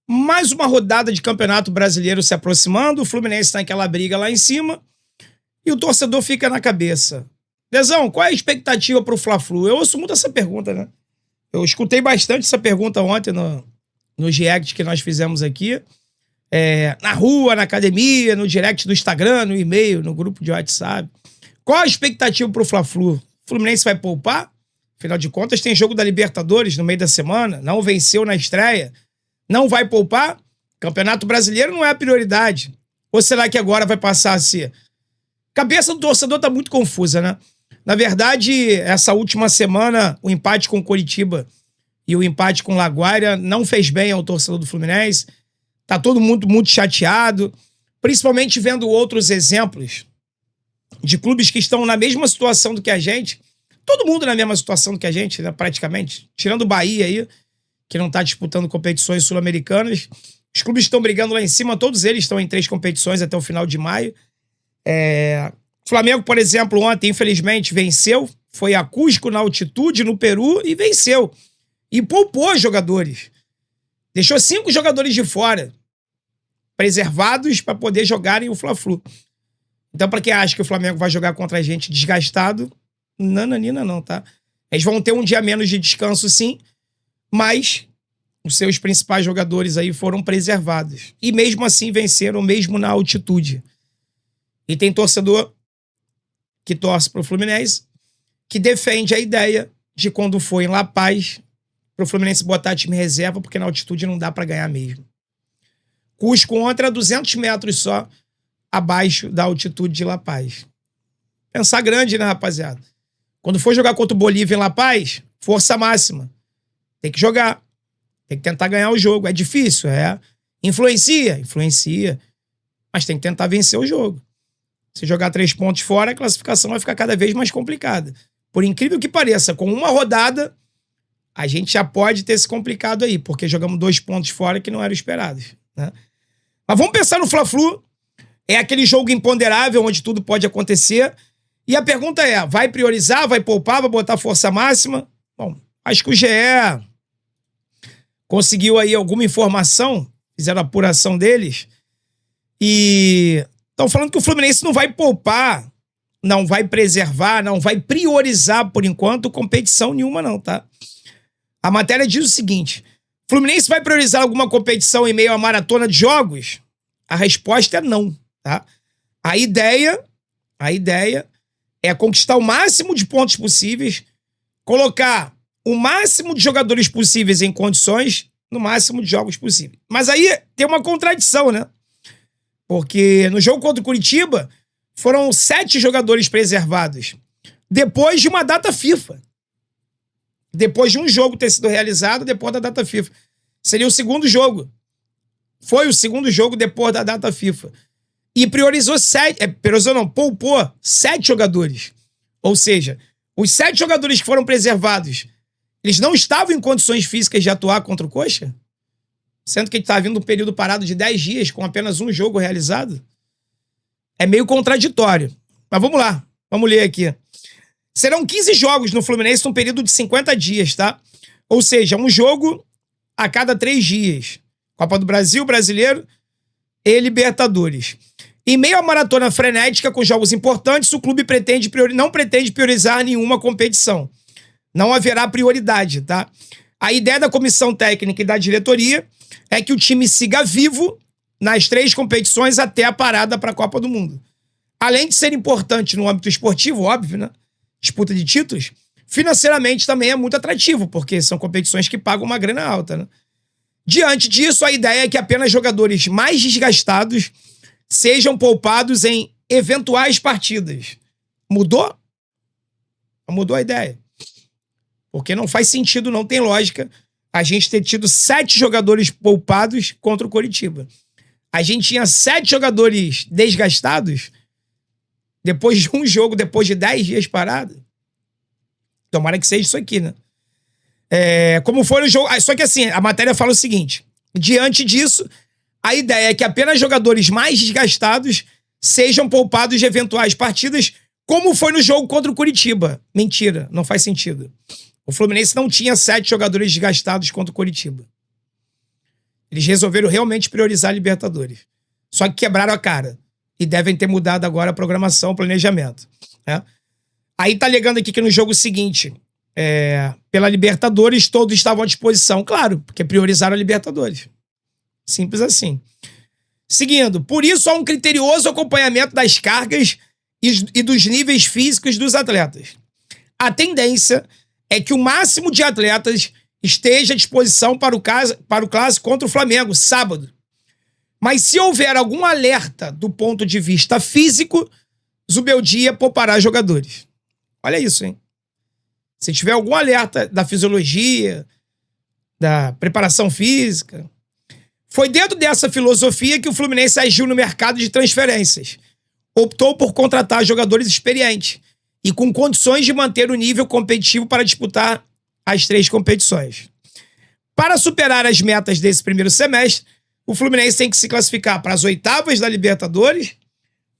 Mais uma rodada de Campeonato Brasileiro se aproximando, o Fluminense tá naquela briga lá em cima e o torcedor fica na cabeça. Dezão, qual é a expectativa pro Fla-Flu? Eu ouço muito essa pergunta, né? Eu escutei bastante essa pergunta ontem no direct que nós fizemos aqui. Na rua, na academia, no direct do Instagram, no e-mail, no grupo de WhatsApp. Qual a expectativa pro Fla-Flu? O Fluminense vai poupar? Afinal de contas, tem jogo da Libertadores no meio da semana, não venceu na estreia. Não vai poupar? Campeonato Brasileiro não é a prioridade. Ou será que agora vai passar a ser? Cabeça do torcedor tá muito confusa, né? Na verdade, essa última semana, o empate com o Coritiba e o empate com o Laguaira não fez bem ao torcedor do Fluminense. Tá todo mundo muito chateado, principalmente vendo outros exemplos de clubes que estão na mesma situação do que a gente. Todo mundo na mesma situação do que a gente, né, praticamente. Tirando o Bahia aí, que não tá disputando competições sul-americanas. Os clubes estão brigando lá em cima, todos eles estão em 3 competições até o final de maio. O Flamengo, por exemplo, ontem, infelizmente, venceu. Foi a Cusco, na altitude, no Peru, e venceu. E poupou jogadores. Deixou 5 jogadores de fora, preservados para poder jogarem o Fla-Flu. Então, para quem acha que o Flamengo vai jogar contra a gente desgastado, nananina não, tá? Eles vão ter um dia menos de descanso, sim, mas os seus principais jogadores aí foram preservados. E mesmo assim venceram, mesmo na altitude. E tem torcedor que torce pro Fluminense, que defende a ideia de quando for em La Paz, pro Fluminense botar time reserva, porque na altitude não dá pra ganhar mesmo. Cusco ontem era 200 metros só abaixo da altitude de La Paz. Pensar grande, né, rapaziada? Quando for jogar contra o Bolívia em La Paz, força máxima. Tem que jogar. Tem que tentar ganhar o jogo. É difícil, é. Influencia? Influencia. Mas tem que tentar vencer o jogo. Se jogar 3 pontos fora, a classificação vai ficar cada vez mais complicada. Por incrível que pareça, com uma rodada, a gente já pode ter se complicado aí, porque jogamos 2 pontos fora que não eram esperados, né? Mas vamos pensar no Fla-Flu. É aquele jogo imponderável onde tudo pode acontecer. E a pergunta é, vai priorizar, vai poupar, vai botar força máxima? Bom, acho que o GE conseguiu aí alguma informação, fizeram a apuração deles, e estão falando que o Fluminense não vai poupar, não vai preservar, não vai priorizar, por enquanto, competição nenhuma não, tá? A matéria diz o seguinte, Fluminense vai priorizar alguma competição em meio à maratona de jogos? A resposta é não, tá? A ideia é conquistar o máximo de pontos possíveis, colocar o máximo de jogadores possíveis em condições no máximo de jogos possíveis. Mas aí tem uma contradição, né? Porque no jogo contra o Coritiba foram 7 jogadores preservados depois de uma data FIFA. Depois de um jogo ter sido realizado depois da data FIFA. Seria o segundo jogo. Foi o segundo jogo depois da data FIFA. E poupou 7 jogadores. Ou seja, os 7 jogadores que foram preservados, eles não estavam em condições físicas de atuar contra o Coxa? Sendo que ele está vindo um período parado de 10 dias com apenas um jogo realizado? É meio contraditório. Mas vamos lá, vamos ler aqui. Serão 15 jogos no Fluminense num período de 50 dias, tá? Ou seja, um jogo a cada 3 dias. Copa do Brasil, Brasileiro e Libertadores. Em meio à maratona frenética com jogos importantes, o clube não pretende priorizar nenhuma competição. Não haverá prioridade, tá? A ideia da comissão técnica e da diretoria é que o time siga vivo nas 3 competições até a parada para a Copa do Mundo. Além de ser importante no âmbito esportivo, óbvio, né? Disputa de títulos, financeiramente também é muito atrativo, porque são competições que pagam uma grana alta, né? Diante disso, a ideia é que apenas jogadores mais desgastados sejam poupados em eventuais partidas. Mudou? Mudou a ideia. Porque não faz sentido, não tem lógica a gente ter tido 7 jogadores poupados contra o Coritiba. A gente tinha 7 jogadores desgastados depois de um jogo, depois de 10 dias parado. Tomara que seja isso aqui, né? Como foi no jogo... Só que assim, a matéria fala o seguinte. Diante disso, a ideia é que apenas jogadores mais desgastados sejam poupados de eventuais partidas, como foi no jogo contra o Coritiba. Mentira, não faz sentido. O Fluminense não tinha 7 jogadores desgastados contra o Coritiba. Eles resolveram realmente priorizar a Libertadores. Só que quebraram a cara. E devem ter mudado agora a programação, o planejamento. Né? Aí tá alegando aqui que no jogo seguinte, pela Libertadores, todos estavam à disposição. Claro, porque priorizaram a Libertadores. Simples assim. Seguindo, por isso há um criterioso acompanhamento das cargas e dos níveis físicos dos atletas. A tendência é que o máximo de atletas esteja à disposição para o clássico contra o Flamengo, sábado. Mas se houver algum alerta do ponto de vista físico, Zubeldia poupará jogadores. Olha isso, hein? Se tiver algum alerta da fisiologia, da preparação física... Foi dentro dessa filosofia que o Fluminense agiu no mercado de transferências. Optou por contratar jogadores experientes e com condições de manter o nível competitivo para disputar as 3 competições. Para superar as metas desse primeiro semestre, o Fluminense tem que se classificar para as oitavas da Libertadores,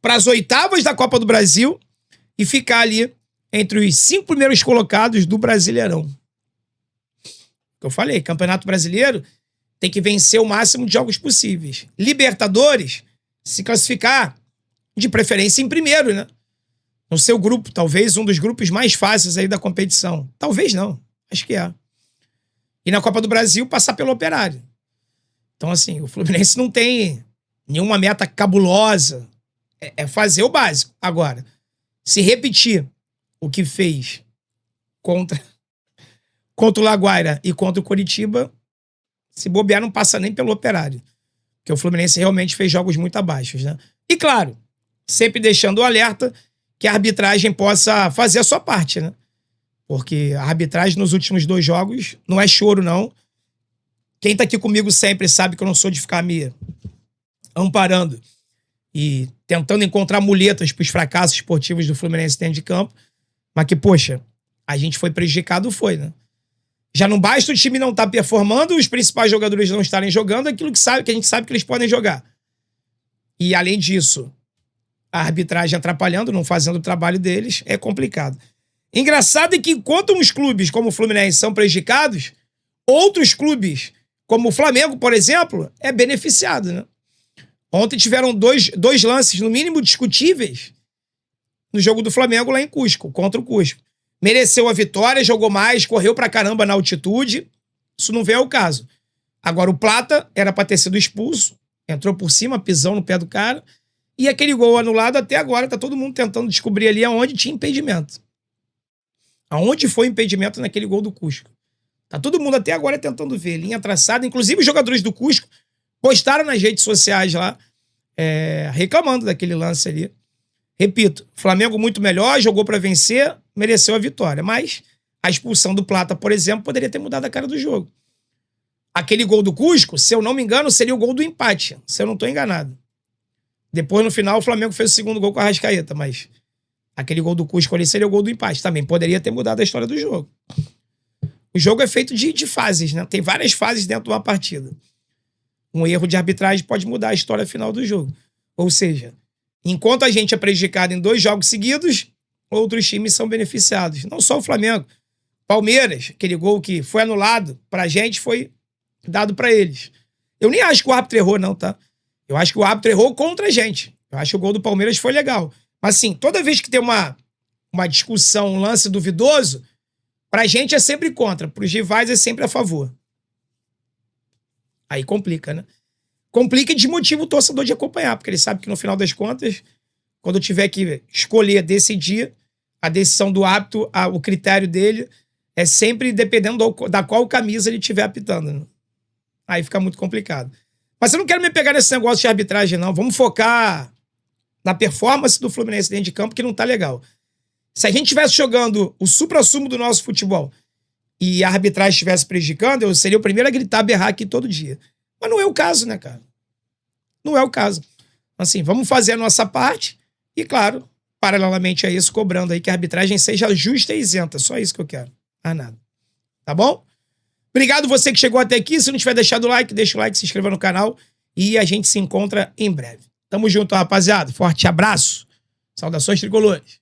para as oitavas da Copa do Brasil e ficar ali entre os 5 primeiros colocados do Brasileirão. Eu falei, Campeonato Brasileiro tem que vencer o máximo de jogos possíveis. Libertadores, se classificar, de preferência em primeiro, né? No seu grupo, talvez um dos grupos mais fáceis aí da competição. Talvez não, acho que é. E na Copa do Brasil, passar pelo Operário. Então, assim, o Fluminense não tem nenhuma meta cabulosa. É fazer o básico. Agora, se repetir o que fez contra o Laguaira e contra o Coritiba, se bobear, não passa nem pelo Operário. Porque o Fluminense realmente fez jogos muito abaixo, né? E claro, sempre deixando o alerta que a arbitragem possa fazer a sua parte, né? Porque a arbitragem nos últimos 2 jogos não é choro, não. Quem tá aqui comigo sempre sabe que eu não sou de ficar me amparando e tentando encontrar muletas pros fracassos esportivos do Fluminense dentro de campo. Mas que, poxa, a gente foi prejudicado, foi, né? Já não basta o time não estar performando, os principais jogadores não estarem jogando aquilo que a gente sabe que eles podem jogar. E, além disso, a arbitragem atrapalhando, não fazendo o trabalho deles, é complicado. Engraçado é que enquanto uns clubes como o Fluminense são prejudicados, outros clubes, como o Flamengo, por exemplo, é beneficiado, né? Ontem tiveram dois lances, no mínimo, discutíveis no jogo do Flamengo lá em Cusco, contra o Cusco. Mereceu a vitória, jogou mais, correu pra caramba na altitude. Isso não vem ao caso. Agora, o Plata era pra ter sido expulso, entrou por cima, pisão no pé do cara, e aquele gol anulado até agora tá todo mundo tentando descobrir ali aonde tinha impedimento. Aonde foi o impedimento naquele gol do Cusco. Tá todo mundo até agora tentando ver, linha traçada, inclusive os jogadores do Cusco postaram nas redes sociais lá, reclamando daquele lance ali. Repito, Flamengo muito melhor, jogou pra vencer, mereceu a vitória. Mas a expulsão do Plata, por exemplo, poderia ter mudado a cara do jogo. Aquele gol do Cusco, se eu não me engano, seria o gol do empate, se eu não tô enganado. Depois, no final, o Flamengo fez o segundo gol com a Arrascaeta, mas aquele gol do Cusco ali seria o gol do empate. Também poderia ter mudado a história do jogo. O jogo é feito de fases, né? Tem várias fases dentro de uma partida. Um erro de arbitragem pode mudar a história final do jogo. Ou seja, enquanto a gente é prejudicado em 2 jogos seguidos, outros times são beneficiados. Não só o Flamengo. Palmeiras, aquele gol que foi anulado pra gente, foi dado pra eles. Eu nem acho que o árbitro errou, não, tá? Eu acho que o árbitro errou contra a gente. Eu acho que o gol do Palmeiras foi legal. Mas, assim, toda vez que tem uma discussão, um lance duvidoso, pra gente é sempre contra. Pros rivais é sempre a favor. Aí complica, né? Complica e desmotiva o torcedor de acompanhar, porque ele sabe que no final das contas, quando tiver que escolher, decidir, a decisão do árbitro, o critério dele é sempre dependendo da qual camisa ele estiver apitando, né? Aí fica muito complicado. Mas eu não quero me pegar nesse negócio de arbitragem, não. Vamos focar na performance do Fluminense dentro de campo, que não tá legal. Se a gente estivesse jogando o supra-sumo do nosso futebol e a arbitragem estivesse prejudicando, eu seria o primeiro a gritar, berrar aqui todo dia. Mas não é o caso, né, cara? Não é o caso. Assim, vamos fazer a nossa parte e, claro, paralelamente a isso, cobrando aí que a arbitragem seja justa e isenta. Só isso que eu quero. Mais nada. Tá bom? Obrigado você que chegou até aqui. Se não tiver deixado o like, deixa o like, se inscreva no canal e a gente se encontra em breve. Tamo junto, rapaziada. Forte abraço. Saudações tricolores.